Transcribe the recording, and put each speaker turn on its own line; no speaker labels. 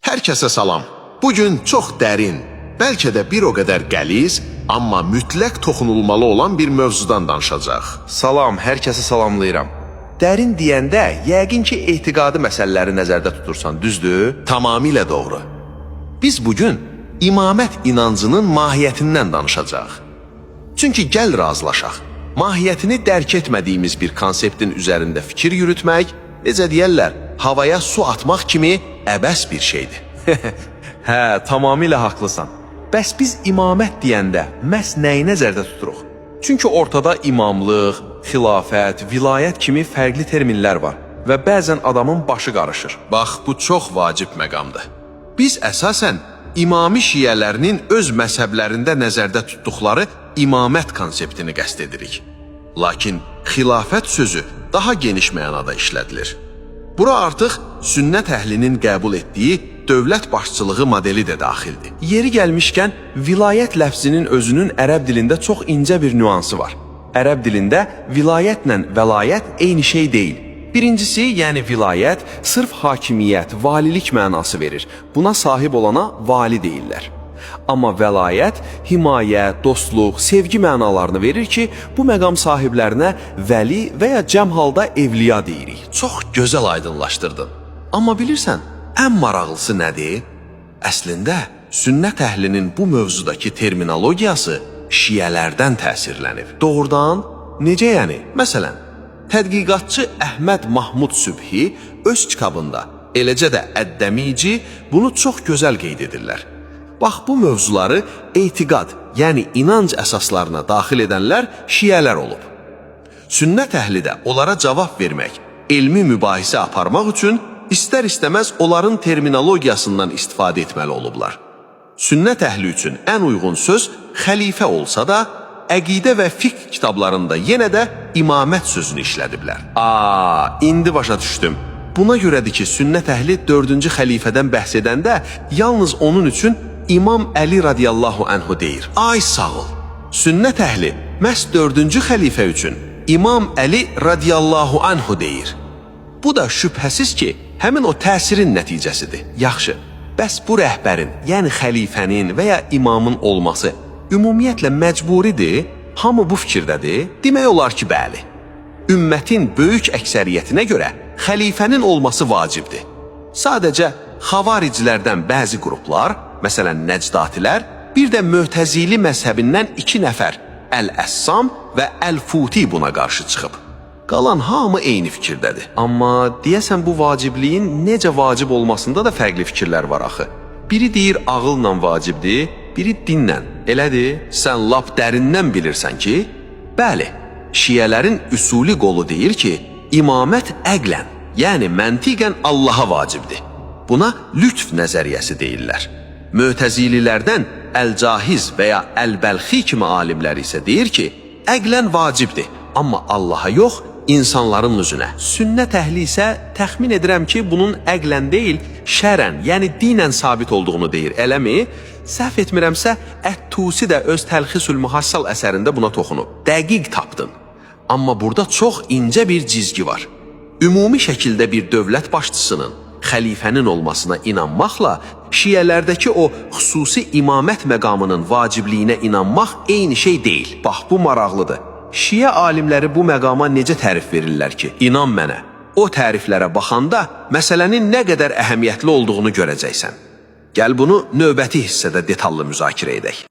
Hər kəsə salam. Bugün çox dərin, bəlkə də bir o qədər qəliz, amma mütləq toxunulmalı olan bir mövzudan danışacaq.
Salam, hər kəsi salamlayıram. Dərin deyəndə yəqin ki, etiqadi məsələləri nəzərdə tutursan, düzdür?
Tamamilə doğru. Biz bugün imamət inancının mahiyyətindən danışacaq. Çünki gəl razılaşaq. Mahiyyətini dərk etmədiyimiz bir konseptin üzərində fikir yürütmək, necə deyərlər, havaya su atmaq kimi əbəs bir şeydir.
Hə, tamamilə haqlısan. Bəs biz imamət deyəndə məhz nəyi nəzərdə tuturuq? Çünki ortada imamlıq, xilafət, vilayət kimi fərqli terminlər var və bəzən adamın başı qarışır.
Bax, bu çox vacib məqamdır. Biz əsasən imami şiyələrinin öz məzhəblərində nəzərdə tutduqları imamət konseptini qəsd edirik. Lakin xilafət sözü daha geniş mənada işlədilir. Bura artıq sünnət əhlinin qəbul etdiyi dövlət başçılığı modeli də daxildir.
Yeri gəlmişkən, vilayət ləfzinin özünün ərəb dilində çox incə bir nüansı var. Ərəb dilində vilayətlə vəlayət eyni şey deyil. Birincisi, yəni vilayət, sırf hakimiyyət, valilik mənası verir. Buna sahib olana vali deyirlər. Amma vəlayət, himayə, dostluq, sevgi mənalarını verir ki, bu məqam sahiblərinə vəli və ya cəm halda evliya deyirik.
Çox gözəl aydınlaşdırdın. Amma bilirsən, ən maraqlısı nədir? Əslində, sünnət əhlinin bu mövzudakı terminologiyası şiyələrdən təsirlənib.
Doğrudan, necə yəni?
Məsələn, tədqiqatçı Əhməd Mahmud Sübhi öz kitabında, eləcə də Əd-Dəmici bunu çox gözəl qeyd edirlər. Bax, bu mövzuları etiqad, yəni inanc əsaslarına daxil edənlər şiyələr olub. Sünnət əhli də onlara cavab vermək, elmi mübahisə aparmaq üçün istər-istəməz onların terminologiyasından istifadə etməli olublar. Sünnət əhli üçün ən uyğun söz xəlifə olsa da, əqidə və fiqh kitablarında yenə də imamət sözünü işlədiblər.
İndi başa düşdüm.
Buna görədir ki, sünnət əhli 4-cü xəlifədən bəhs edəndə yalnız onun üçün İmam Əli radiyallahu anhu deyir. Ay sağ ol. Sünnət əhli məhz 4-cü xəlifə üçün İmam Əli radiyallahu anhu deyir. Bu da şübhəsiz ki, həmin o təsirin nəticəsidir. Yaxşı, bəs bu rəhbərin, yəni xəlifənin və ya imamın olması ümumiyyətlə məcburidir? Hamı bu fikirdədir? Demək olar ki, bəli. Ümmətin böyük əksəriyyətinə görə xəlifənin olması vacibdir. Sadəcə xavaricilərdən bəzi qruplar, məsələn Nəcdatilər, bir də Möhtəzili məzhəbindən 2 nəfər, Əl-Əssam və Əl-Futi buna qarşı çıxıb. Qalan hamı eyni fikirdədir.
Amma deyəsən bu vacibliyin necə vacib olmasında da fərqli fikirlər var axı. Biri deyir ağılla vacibdir, biri dinlə. Elədir?
Sən lap dərindən bilirsən ki, bəli, şiyələrin üsuli qolu deyir ki, imamət əqlən, yəni məntiqən Allaha vacibdir. Buna lütf nəzəriyyəsi deyirlər. Möhtəzililərdən Əl-Cahiz və ya Əl-Bəlxi kimi alimlər isə deyir ki, əqlən vacibdir, amma Allaha yox, insanların üzünə.
Sünnət əhli isə təxmin edirəm ki, bunun əqlən deyil, şərən, yəni dinən sabit olduğunu deyir, eləmi? Səhv etmirəmsə, Ət-Tusi də öz Təlxisül Mühassal əsərində buna toxunub.
Dəqiq tapdın. Amma burada çox incə bir cizgi var. Ümumi şəkildə bir dövlət başçısının, xəlifənin olmasına inanmaqla şiyələrdəki o xüsusi imamət məqamının vacibliyinə inanmaq eyni şey deyil.
Bax, bu maraqlıdır. Şiyə alimləri bu məqama necə tərif verirlər ki?
İnan mənə, o təriflərə baxanda məsələnin nə qədər əhəmiyyətli olduğunu görəcəksən. Gəl bunu növbəti hissədə detallı müzakirə edək.